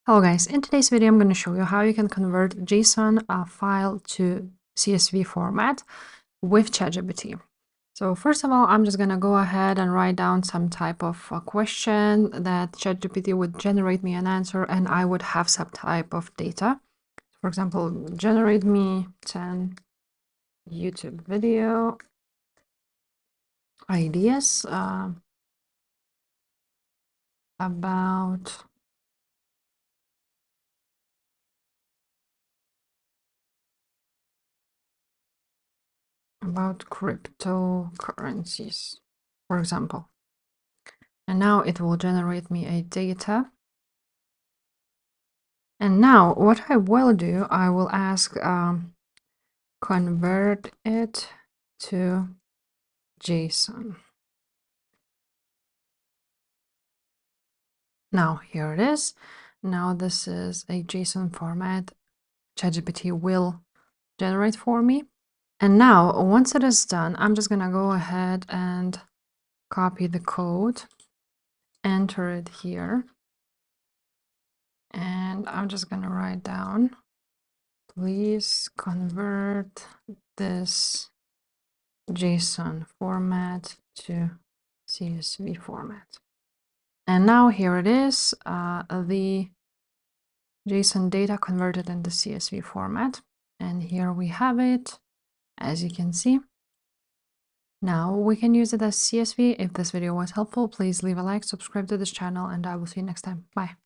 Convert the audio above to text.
Hello guys, in today's video I'm going to show you how you can convert JSON file to CSV format with ChatGPT. So first of all, I'm just going to go ahead and write down some type of question that ChatGPT would generate me an answer, and I would have some type of data. For example, generate me 10 YouTube video ideas about cryptocurrencies, for example. And now it will generate me a data. And now what I will do, I will ask convert it to JSON. Now here it is. Now this is a JSON format ChatGPT will generate for me. And now once it is done, I'm just gonna go ahead and copy the code, enter it here, and I'm just gonna write down, please convert this JSON format to CSV format. And now here it is, the JSON data converted into CSV format. And here we have it, as you can see. Now we can use it as CSV. If this video was helpful, please leave a like, subscribe to this channel, and I will see you next time. Bye.